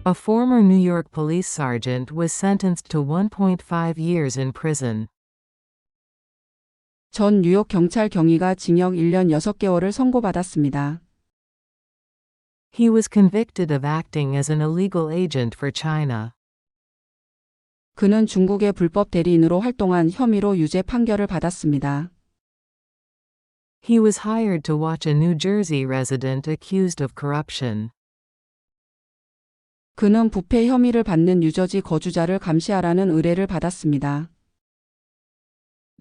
A former New York police sergeant was sentenced to 1.5 years in prison. 전 뉴욕 경찰 경위가 징역 1년 6개월을 선고받았습니다. He was convicted of acting as an illegal agent for China. 그는 중국의 불법 대리인으로 활동한 혐의로 유죄 판결을 받았습니다. He was hired to watch a New Jersey resident accused of corruption. 그는 부패 혐의를 받는 뉴저지 거주자를 감시하라는 의뢰를 받았습니다.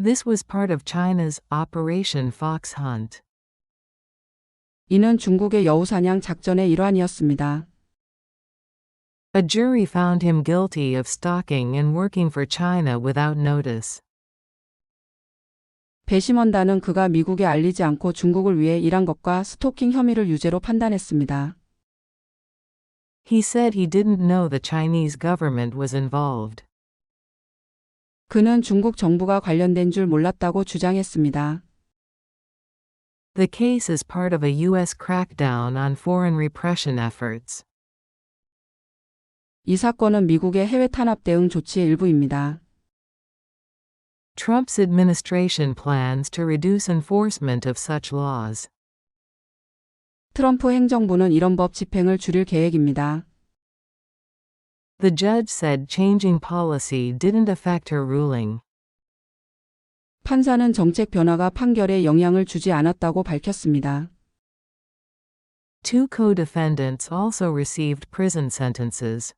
This was part of China's Operation Fox Hunt. 이는 중국의 여우사냥 작전의 일환이었습니다. A jury found him guilty of stalking and working for China without notice. 배심원단은 그가 미국에 알리지 않고 중국을 위해 일한 것과 스토킹 혐의를 유죄로 판단했습니다. He said he didn't know the Chinese government was involved. 그는 중국 정부가 관련된 줄 몰랐다고 주장했습니다. The case is part of a U.S. crackdown on foreign repression efforts. 이 사건은 미국의 해외 탄압 대응 조치의 일부입니다. Trump's administration plans to reduce enforcement of such laws. 트럼프 행정부는 이런 법 집행을 줄일 계획입니다. The judge said changing policy didn't affect her ruling. 판사는 정책 변화가 판결에 영향을 주지 않았다고 밝혔습니다. Two co-defendants also received prison sentences.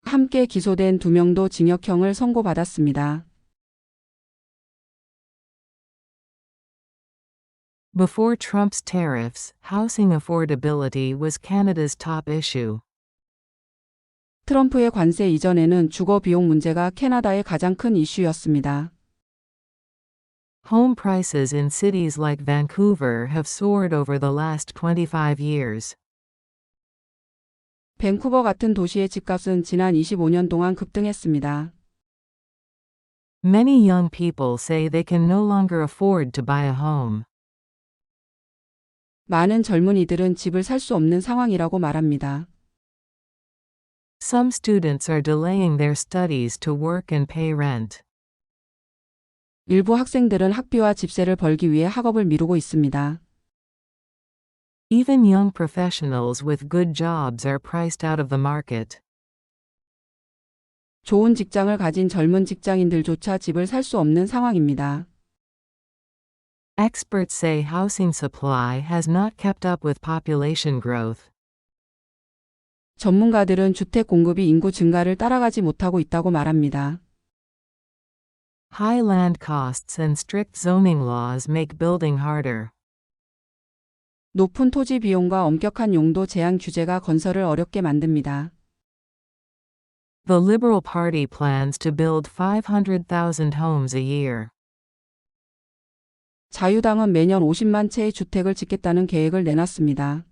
함께 기소된 2명도 징역형을 선고받았습니다. Before Trump's tariffs, housing affordability was Canada's top issue. 트럼프의 관세 이전에는 주거 비용 문제가 캐나다의 가장 큰 이슈였습니다. Home prices in cities like Vancouver have soared over the last 25 years. 밴쿠버 같은 도시의 집값은 지난 25년 동안 급등했습니다. Many young people say they can no longer afford to buy a home. 많은 젊은이들은 집을 살 수 없는 상황이라고 말합니다. Some students are delaying their studies to work and pay rent. 일부 학생들은 학비와 집세를 벌기 위해 학업을 미루고 있습니다. Even young professionals with good jobs are priced out of the market. 좋은 직장을 가진 젊은 직장인들조차 집을 살 수 없는 상황입니다. Experts say housing supply has not kept up with population growth. 전문가들은 주택 공급이 인구 증가를 따라가지 못하고 있다고 말합니다. High land costs and strict zoning laws make building harder. 높은 토지 비용과 엄격한 용도 제한 규제가 건설을 어렵게 만듭니다. The Liberal Party plans to build 500,000 homes a year. 자유당은 매년 50만 채의 주택을 짓겠다는 계획을 내놨습니다.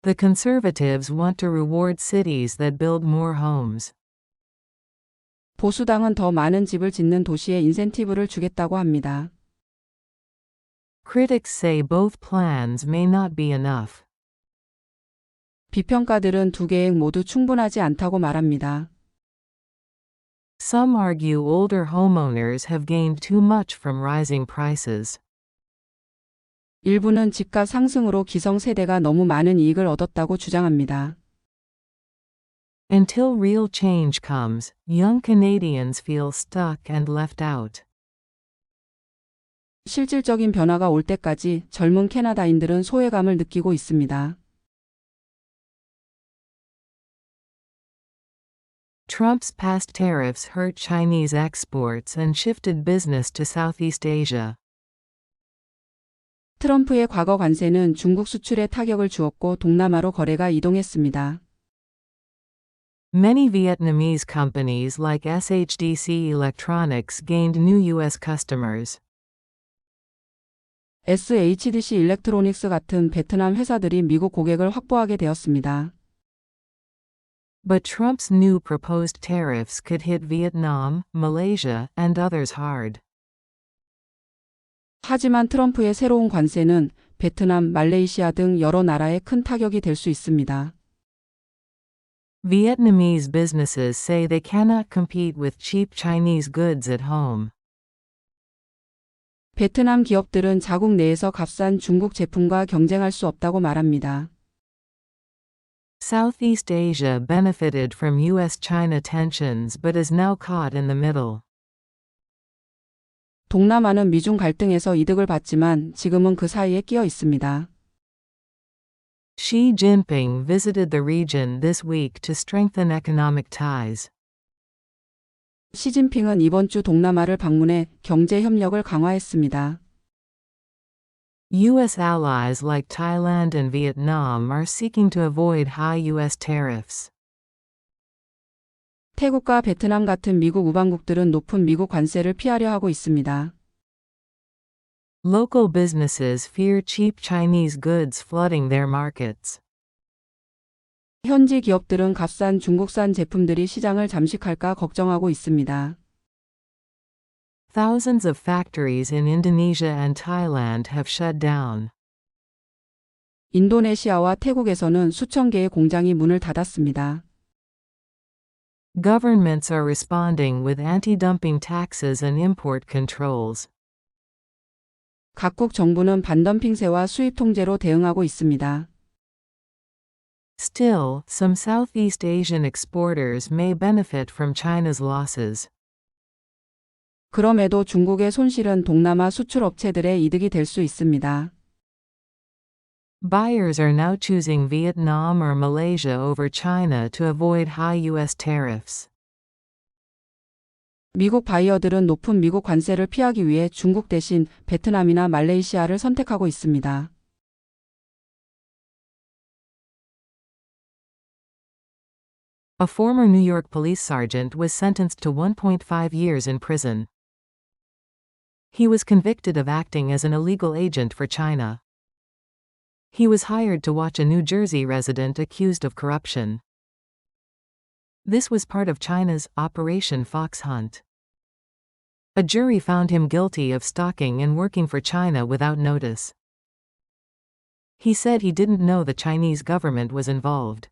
The Conservatives want to reward cities that build more homes. 보수당은 더 많은 집을 짓는 도시에 인센티브를 주겠다고 합니다. Critics say both plans may not be enough. 비평가들은 두 계획 모두 충분하지 않다고 말합니다. Some argue older homeowners have gained too much from rising prices. 일부는 집값 상승으로 기성세대가 너무 많은 이익을 얻었다고 주장합니다. Until real change comes, young Canadians feel stuck and left out. 실질적인 변화가 올 때까지 젊은 캐나다인들은 소외감을 느끼고 있습니다. Trump's past tariffs hurt Chinese exports and shifted business to Southeast Asia. 트럼프의 과거 관세는 중국 수출에 타격을 주었고 동남아로 거래가 이동했습니다. Many Vietnamese companies like SHDC Electronics gained new U.S. customers. SHDC 일렉트로닉스 같은 베트남 회사들이 미국 고객을 확보하게 되었습니다. But Trump's new proposed tariffs could hit Vietnam, Malaysia, and others hard. 하지만 트럼프의 새로운 관세는 베트남, 말레이시아 등 여러 나라에 큰 타격이 될 수 있습니다. Vietnamese businesses say they cannot compete with cheap Chinese goods at home. 베트남 기업들은 자국 내에서 값싼 중국 제품과 경쟁할 수 없다고 말합니다. Southeast Asia benefited from US-China tensions but is now caught in the middle. 동남아는 미중 갈등에서 이득을 봤지만 지금은 그 사이에 끼어 있습니다. Xi Jinping visited the region this week to strengthen economic ties. 시진핑은 이번 주 동남아를 방문해 경제 협력을 강화했습니다. U.S. allies like Thailand and Vietnam are seeking to avoid high U.S. tariffs. 태국과 베트남 같은 미국 우방국들은 높은 미국 관세를 피하려 하고 있습니다. Local businesses fear cheap Chinese goods flooding their markets. 현지 기업들은 값싼 중국산 제품들이 시장을 잠식할까 걱정하고 있습니다. Thousands of factories in Indonesia and Thailand have shut down. 인도네시아와 태국에서는 수천 개의 공장이 문을 닫았습니다. Governments are responding with anti-dumping taxes and import controls. 각국 정부는 반덤핑세와 수입 통제로 대응하고 있습니다. Still, some Southeast Asian exporters may benefit from China's losses. 그럼에도 중국의 손실은 동남아 수출 업체들의 이득이 될 수 있습니다. Buyers are now choosing Vietnam or Malaysia over China to avoid high U.S. tariffs. 미국 바이어들은 높은 미국 관세를 피하기 위해 중국 대신 베트남이나 말레이시아를 선택하고 있습니다. A former New York police sergeant was sentenced to 1.5 years in prison. He was convicted of acting as an illegal agent for China. He was hired to watch a New Jersey resident accused of corruption. This was part of China's Operation Fox Hunt. A jury found him guilty of stalking and working for China without notice. He said he didn't know the Chinese government was involved.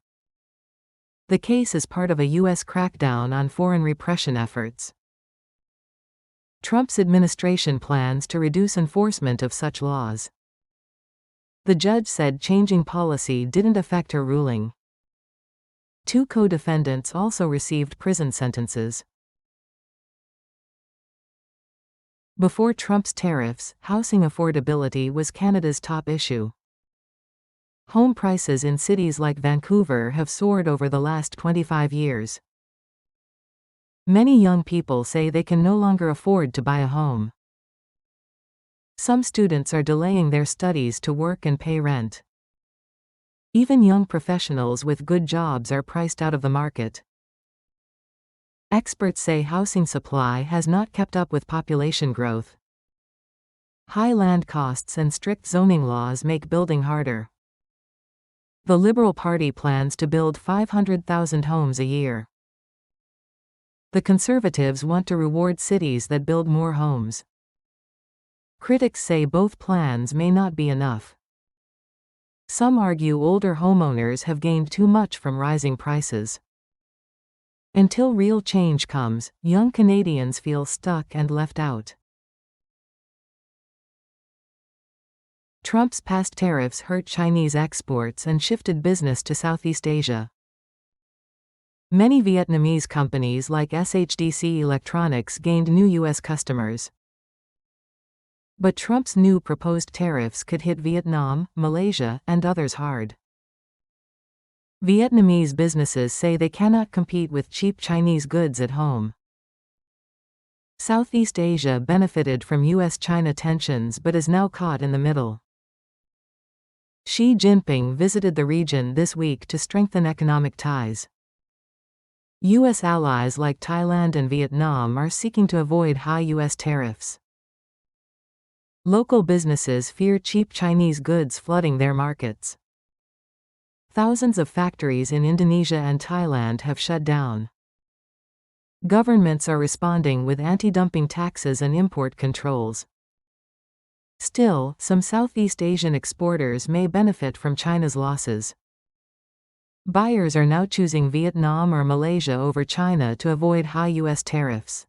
The case is part of a U.S. crackdown on foreign repression efforts. Trump's administration plans to reduce enforcement of such laws. The judge said changing policy didn't affect her ruling. Two co-defendants also received prison sentences. Before Trump's tariffs, housing affordability was Canada's top issue. Home prices in cities like Vancouver have soared over the last 25 years. Many young people say they can no longer afford to buy a home. Some students are delaying their studies to work and pay rent. Even young professionals with good jobs are priced out of the market. Experts say housing supply has not kept up with population growth. High land costs and strict zoning laws make building harder. The Liberal Party plans to build 500,000 homes a year. The Conservatives want to reward cities that build more homes. Critics say both plans may not be enough. Some argue older homeowners have gained too much from rising prices. Until real change comes, young Canadians feel stuck and left out. Trump's past tariffs hurt Chinese exports and shifted business to Southeast Asia. Many Vietnamese companies like SHDC Electronics gained new U.S. customers. But Trump's new proposed tariffs could hit Vietnam, Malaysia, and others hard. Vietnamese businesses say they cannot compete with cheap Chinese goods at home. Southeast Asia benefited from US-China tensions but is now caught in the middle. Xi Jinping visited the region this week to strengthen economic ties. U.S. allies like Thailand and Vietnam are seeking to avoid high U.S. tariffs. Local businesses fear cheap Chinese goods flooding their markets. Thousands of factories in Indonesia and Thailand have shut down. Governments are responding with anti-dumping taxes and import controls. Still, some Southeast Asian exporters may benefit from China's losses. Buyers are now choosing Vietnam or Malaysia over China to avoid high U.S. tariffs.